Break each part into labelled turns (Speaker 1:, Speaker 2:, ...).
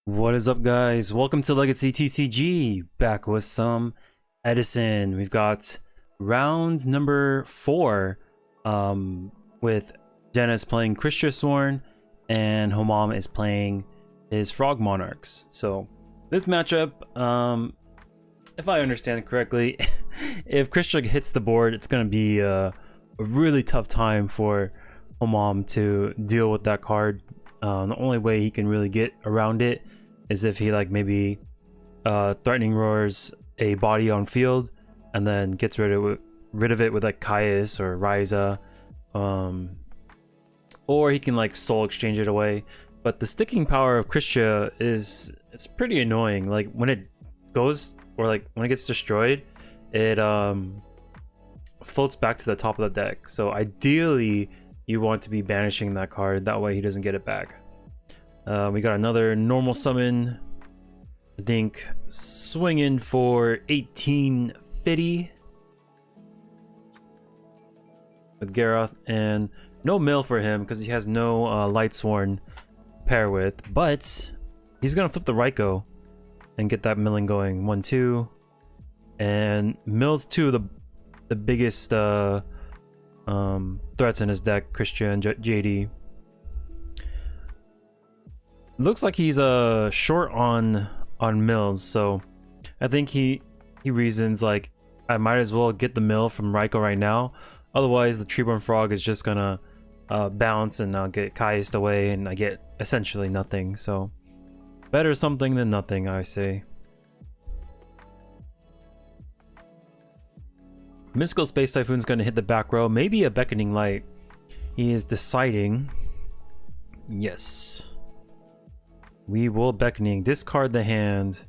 Speaker 1: What is up, guys? Welcome to Legacy TCG. Back with some Edison. We've got round number 4 with Dennis playing Kristyasworn and Homam is playing his Frog Monarchs. So this matchup, if I understand correctly, if Kristya hits the board, it's going to be a really tough time for Homam to deal with that card. The only way he can really get around it is if he maybe threatening roars a body on field and then gets rid of it with like Caius or Ryza, or he can soul exchange it away. But the sticking power of Kristya it's pretty annoying. Like when it goes, or when it gets destroyed, it floats back to the top of the deck. So ideally you want to be banishing that card, that way he doesn't get it back. We got another normal summon, I think swinging for 1850 with Garroth, and no mill for him because he has no Lightsworn pair with, but he's gonna flip the Ryko and get that milling going. 1-2, and mills 2 of the biggest threats in his deck, Kristya and JD. Looks like he's short on mills, so I think he reasons like I might as well get the mill from Ryko right now, otherwise the Treeborn Frog is just gonna bounce and I'll get Caiused away and I get essentially nothing. So better something than nothing, I say. Mystical Space Typhoon's gonna hit the back row, maybe a Beckoning Light. He is deciding. Yes, we will Beckoning, discard the hand.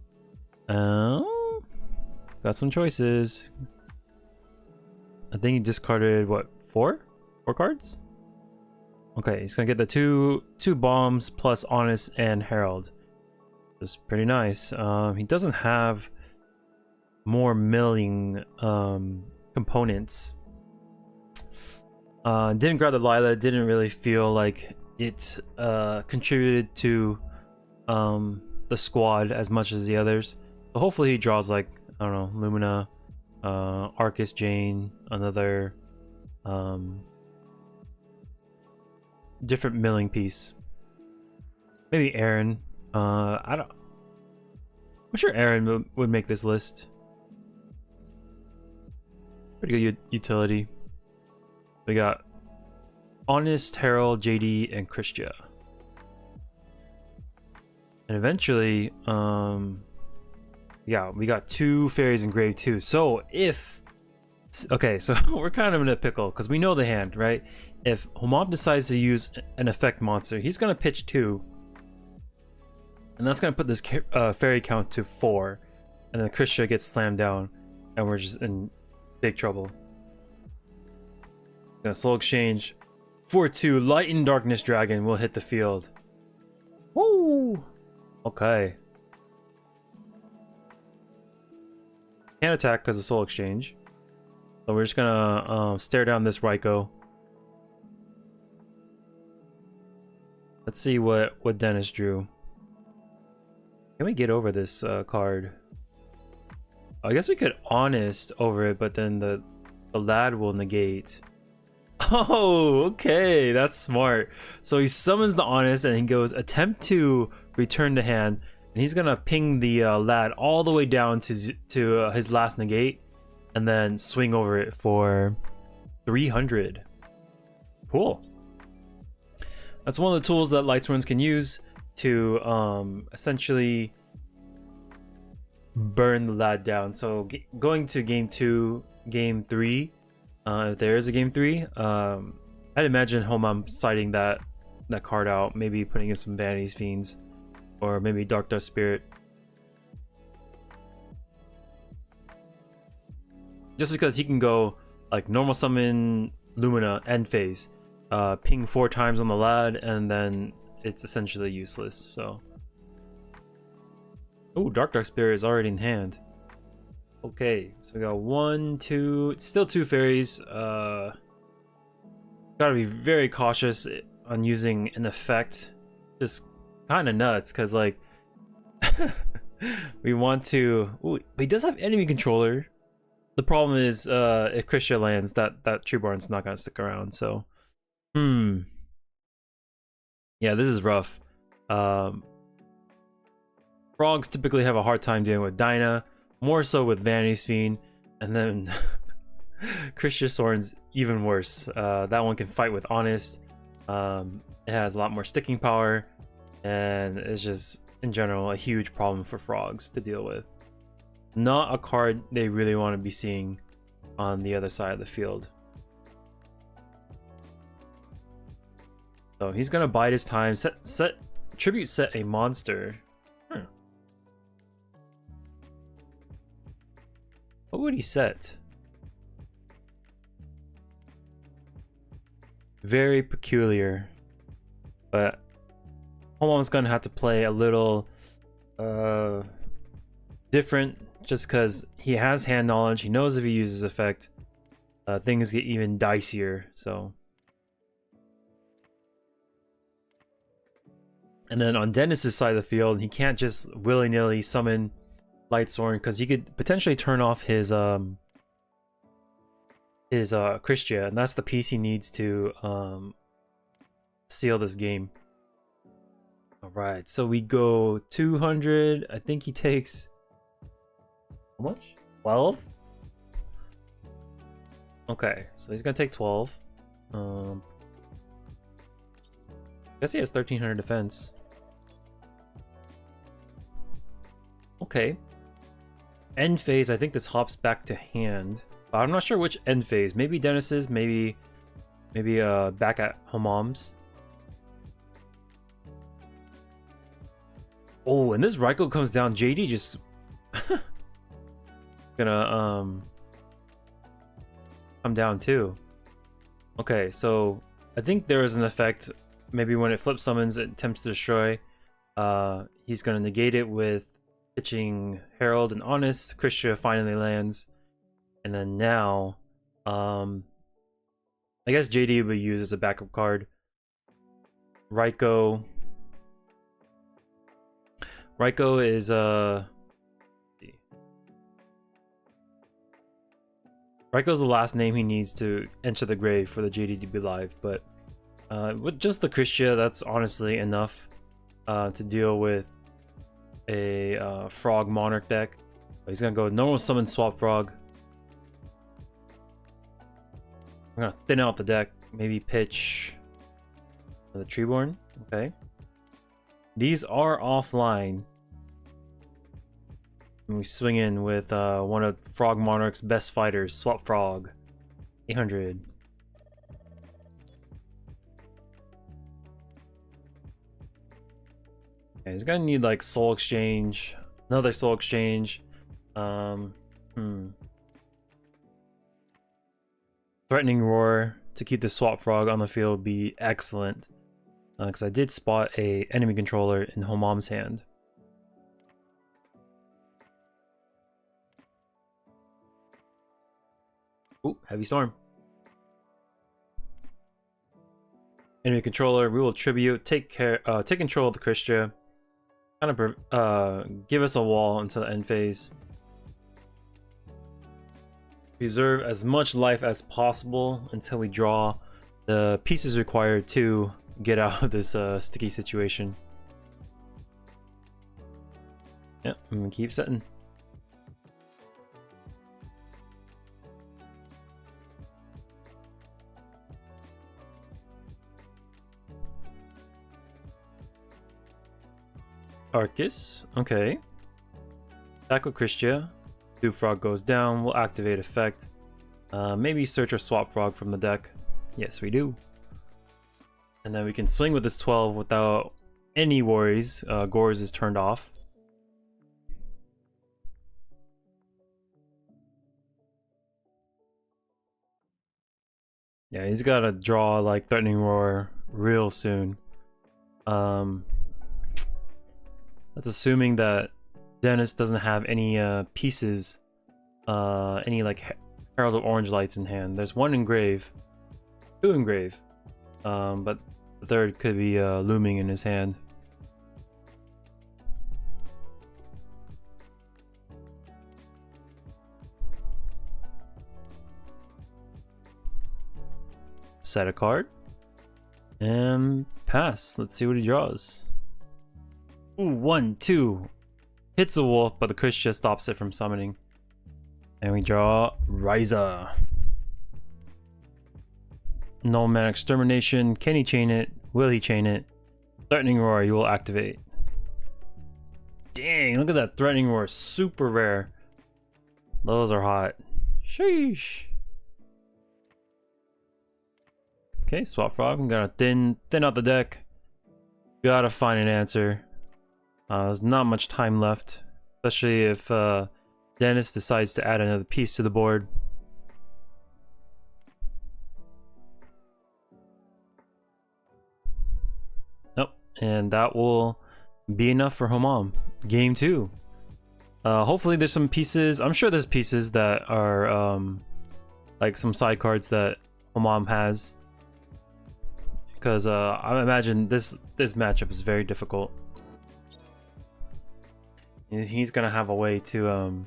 Speaker 1: Got some choices. I think he discarded what, four cards? Okay, he's gonna get the two bombs plus Honest and Herald. That's pretty nice. He doesn't have more milling components. Didn't grab the Lila, didn't really feel like it contributed to the squad as much as the others, but hopefully he draws I don't know, Lumina, Arcus Jane, another different milling piece, maybe Aaron. I'm sure Aaron would make this list. Pretty good utility. We got Honest, Herald, JD, and Kristya. And eventually, yeah, we got 2 fairies engraved too. So okay, so we're kind of in a pickle because we know the hand, right? If Homam decides to use an effect monster, he's gonna pitch 2, and that's gonna put this fairy count to 4, and then Kristya gets slammed down, and we're just in big trouble. Gonna soul exchange for 2. Light and Darkness Dragon will hit the field. Woo! Okay. Can't attack because of soul exchange. So we're just gonna stare down this Ryko. Let's see what Dennis drew. Can we get over this card? I guess we could Honest over it, but then the lad will negate. Oh, okay, that's smart. So he summons the Honest and he goes attempt to return to hand, and he's gonna ping the lad all the way down to his last negate, and then swing over it for 300. Cool. That's one of the tools that Lightsworns can use to essentially burn the lad down. So going to game 2, game 3, if there is a game 3, I'd imagine Homam citing that card out, maybe putting in some Vanity's Fiends, or maybe Dark Dust Spirit. Just because he can go normal summon Lumina end phase, ping 4 times on the lad, and then it's essentially useless. So, oh, Dark Spirit is already in hand. Okay, so we got 1, 2, still 2 fairies. Gotta be very cautious on using an effect. Just kind of nuts because we want to. Ooh, he does have enemy controller. The problem is, if Kristya lands, that Treeborn's not gonna stick around. So, yeah, this is rough. Frogs typically have a hard time dealing with Dinah, more so with Vanity's Fiend, and then Kristyasworn's even worse. That one can fight with Honest. It has a lot more sticking power, and it's just in general a huge problem for Frogs to deal with. Not a card they really want to be seeing on the other side of the field. So he's gonna bide his time. Set a monster. What would he set? Very peculiar, but Homom's gonna have to play a little different, just because he has hand knowledge. He knows if he uses effect, things get even dicier. So, and then on Dennis's side of the field, he can't just willy-nilly summon Lightsworn, because he could potentially turn off his Kristya, and that's the piece he needs to seal this game. All right, so we go 200. I think he takes how much? 12. Okay, so he's gonna take 12. I guess he has 1300 defense. Okay. End phase, I think this hops back to hand. But I'm not sure which end phase. Maybe Dennis's, maybe back at Homom's. Oh, and this Raikou comes down. JD just gonna come down too. Okay, so I think there is an effect. Maybe when it flip summons, it attempts to destroy. He's gonna negate it with pitching Herald and Honest. Kristya finally lands, and then now, I guess JD will be used as a backup card. Raikou is Raikou's the last name he needs to enter the grave for the JD to be live, but with just the Kristya, that's honestly enough to deal with a Frog Monarch deck. He's gonna go normal summon Swap Frog. I'm gonna thin out the deck, maybe pitch the Treeborn. Okay. These are offline. And we swing in with one of Frog Monarch's best fighters, Swap Frog. 800. Okay, he's gonna need like Soul Exchange, another Soul Exchange. Threatening Roar to keep the Swap Frog on the field would be excellent. Because I did spot a enemy controller in Homom's hand. Ooh, Heavy Storm. Enemy controller, we will tribute, take control of the Kristya. Kind of give us a wall until the end phase. Preserve as much life as possible until we draw the pieces required to get out of this sticky situation. Yep, I'm gonna keep setting. Arcus, okay. Back with Kristya. Two Frog goes down, we'll activate effect. Maybe search or swap Frog from the deck. Yes, we do. And then we can swing with this 12 without any worries. Gores is turned off. Yeah, he's gotta draw like Threatening Roar real soon. That's assuming that Dennis doesn't have any pieces, any like Herald of Orange Lights in hand. There's one in grave, two in grave, but the third could be looming in his hand. Set a card. And pass. Let's see what he draws. Ooh, 1, 2. Hits a wolf, but the Kristya stops it from summoning. And we draw Ryza. No man extermination. Can he chain it? Will he chain it? Threatening roar, you will activate. Dang, look at that threatening roar. Super rare. Those are hot. Sheesh. Okay, swap frog. I'm gonna thin out the deck. Gotta find an answer. There's not much time left, especially if Dennis decides to add another piece to the board. Nope, and that will be enough for Homam. Game 2. Hopefully there's some pieces. I'm sure there's pieces that are like some side cards that Homam has. Because I imagine this matchup is very difficult. He's gonna have a way to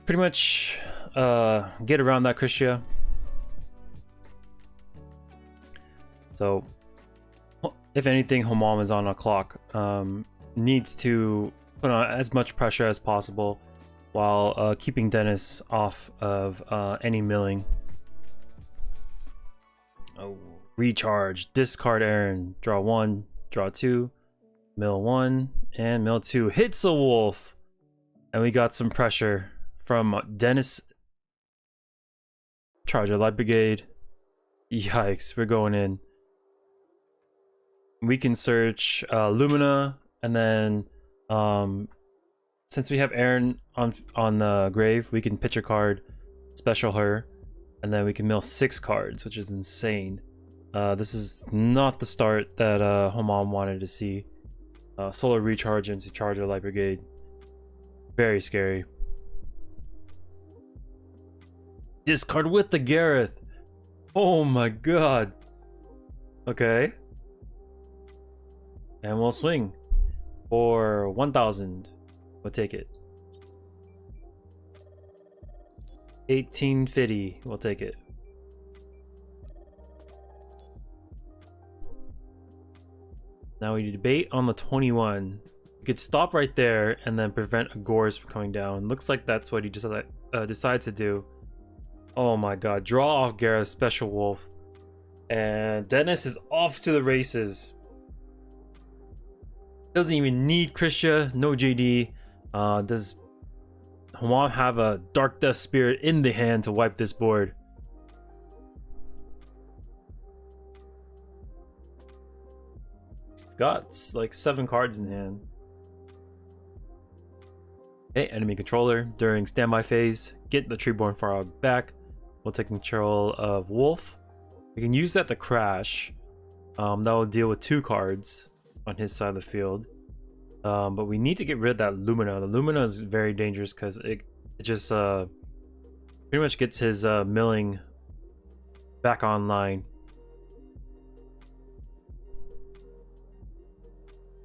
Speaker 1: pretty much get around that Kristya. So if anything, Homam is on a clock. Needs to put on as much pressure as possible while keeping Dennis off of any milling. Oh. Recharge, discard Aaron, draw 1, draw 2, mill 1, and mill 2. Hits a wolf! And we got some pressure from Dennis. Charge a Light Brigade. Yikes, we're going in. We can search Lumina, and then since we have Aaron on the grave, we can pitch a card, special her, and then we can mill 6 cards, which is insane. This is not the start that Homam wanted to see. Solar recharge into Charger Light Brigade. Very scary. Discard with the Gareth. Oh my god. Okay. And we'll swing for 1,000. We'll take it. 1850. We'll take it. Now we debate on the 21. We could stop right there and then prevent Agors from coming down. Looks like that's what he decides to do. Oh my god. Draw off Gareth's Special Wolf. And Dennis is off to the races. Doesn't even need Kristya. No JD. Does Homam have a Dark Death Spirit in the hand to wipe this board? Got like 7 cards in hand. Okay, enemy controller. During standby phase, get the Treeborn Frog back. We'll take control of Wolf. We can use that to crash. That will deal with 2 cards on his side of the field. But we need to get rid of that Lumina. The Lumina is very dangerous because it just pretty much gets his milling back online.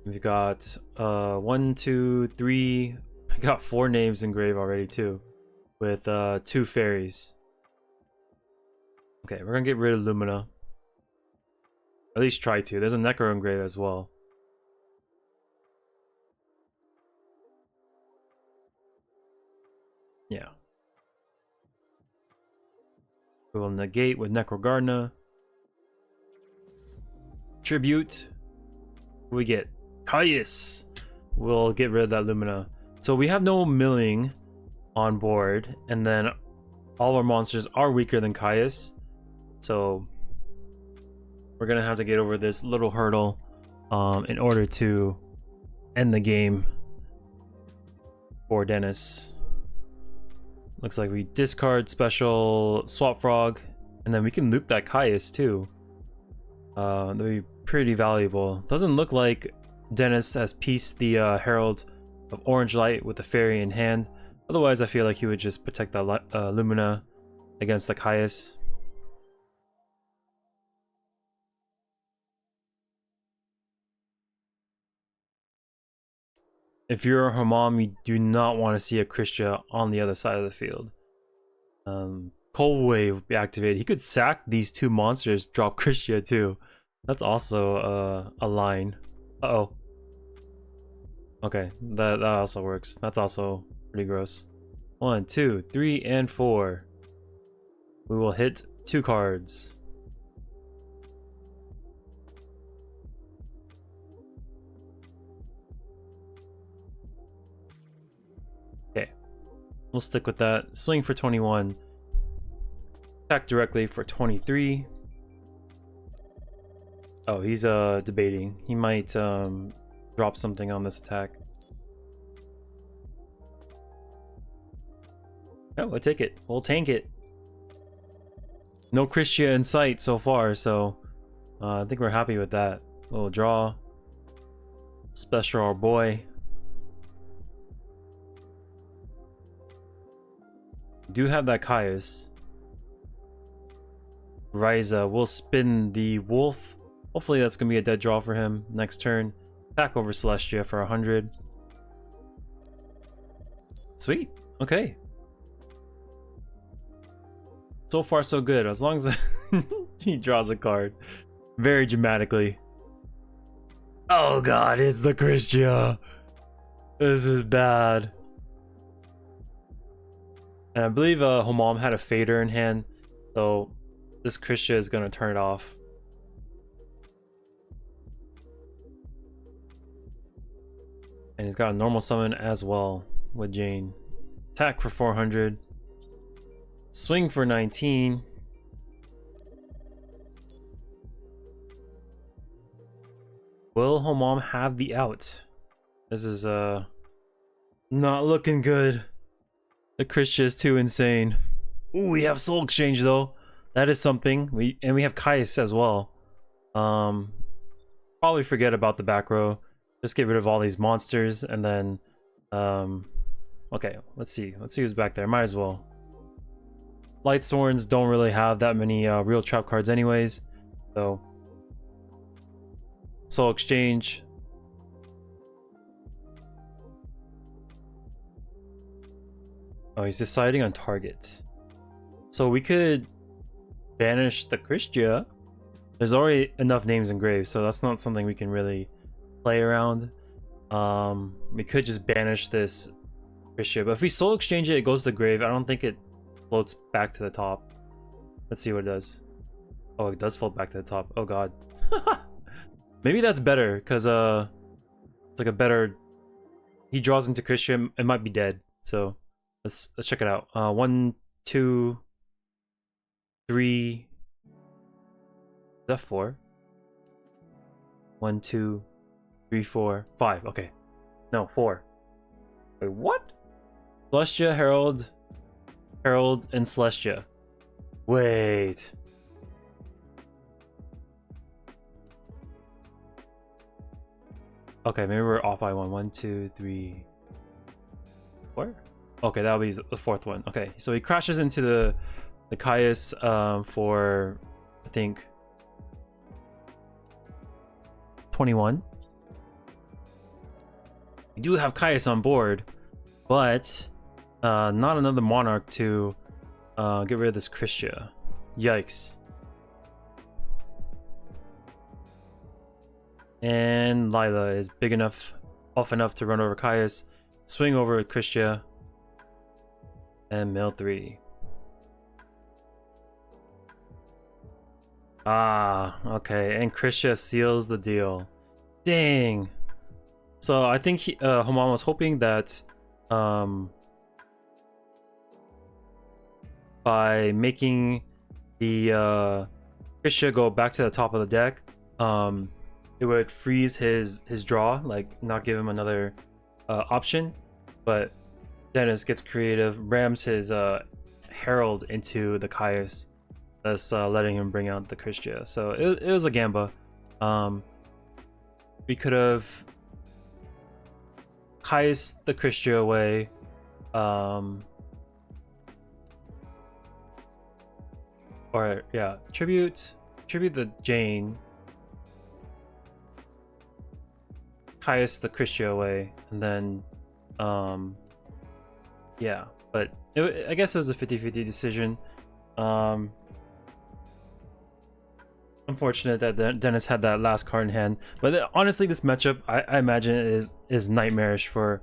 Speaker 1: We've got 1, 2, 3. I got 4 names engraved already too, with 2 fairies. Okay, we're gonna get rid of Lumina. At least try to. There's a Necro engrave as well. Yeah. We will negate with Necrogarna. Tribute. We get Caius. We'll get rid of that Lumina. So we have no milling on board, and then all our monsters are weaker than Caius. So we're gonna have to get over this little hurdle in order to end the game for Dennis. Looks like we discard special Swap Frog, and then we can loop that Caius too. That'd be pretty valuable. Doesn't look like Dennis has pieced the Herald of Orange Light with the fairy in hand. Otherwise, I feel like he would just protect that Lumina against the Caius. If you're a Homam, you do not want to see a Kristya on the other side of the field. Cold Wave be activated. He could sack these two monsters, drop Krystya too. That's also a line. Uh-oh. Okay, that also works. That's also pretty gross. 1, 2, 3, and 4. We will hit 2 cards. Okay, we'll stick with that. Swing for 21. Attack directly for 23. Oh, he's debating. He might drop something on this attack. Oh, we'll take it. We'll tank it. No Krystya in sight so far, so I think we're happy with that. We'll draw. Special our boy. Do have that Caius. Ryza will spin the wolf. Hopefully that's gonna be a dead draw for him next turn. Attack over Celestia for 100. Sweet. Okay. So far so good. As long as he draws a card very dramatically. Oh god, it's the Krystya. This is bad. And I believe Homam had a fader in hand, so this Krystya is gonna turn it off. And he's got a normal summon as well with Jane. Attack for 400. Swing for 19. Will Homam have the out? This is not looking good. The Krystya is too insane. Ooh, we have Soul Exchange though. That is something. We have Caius as well. Probably forget about the back row. Just get rid of all these monsters and then okay, let's see who's back there. Might as well. Lightsworns don't really have that many real trap cards anyways, so Soul Exchange. Oh, he's deciding on target. So we could banish the Krystya. There's already enough names engraved, so that's not something we can really play around. We could just banish this Krystya, but if we Soul Exchange it, it goes to the grave. I don't think it floats back to the top. Let's see what it does. Oh, it does float back to the top. Oh god. Maybe that's better, because it's like a better, he draws into Krystya, it might be dead. So let's check it out. 1, 2, 3. Is that 4? 1, 2, 3, 4, 5. Okay. No, 4. Wait, what? Celestia, Herald, and Celestia. Wait. Okay, maybe we're off by 1. 1, 2, 3, 4. Okay, that'll be the 4th one. Okay, so he crashes into the Caius for, I think, 21. We do have Caius on board, but not another Monarch to get rid of this Krystya. Yikes. And Lila is big enough, off enough to run over Caius, swing over Krystya, and mill 3. Ah, okay, and Krystya seals the deal. Dang. So I think Homam was hoping that by making the Krystya go back to the top of the deck, it would freeze his draw, like not give him another option. But Dennis gets creative, rams his Herald into the Caius, thus letting him bring out the Krystya. So it was a gamba. We could have Caius the Krystya away. Or yeah, tribute the Jane. Caius the Krystya away, and then yeah, but I guess it was a 50-50 decision. Unfortunate that Dennis had that last card in hand, but honestly, this matchup I imagine is nightmarish for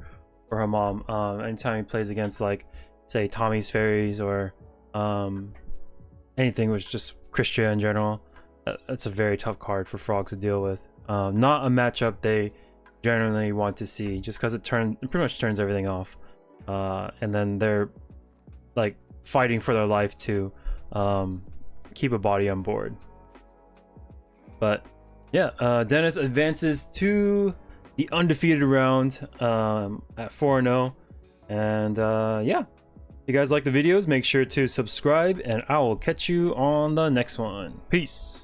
Speaker 1: her mom. Anytime he plays against, like, say Tommy's Fairies or anything with just Kristya in general, that's a very tough card for Frogs to deal with. Not a matchup they generally want to see, just because it pretty much turns everything off, and then they're like fighting for their life to keep a body on board. But yeah, Dennis advances to the undefeated round at 4-0. And yeah, if you guys like the videos, make sure to subscribe, and I will catch you on the next one. Peace.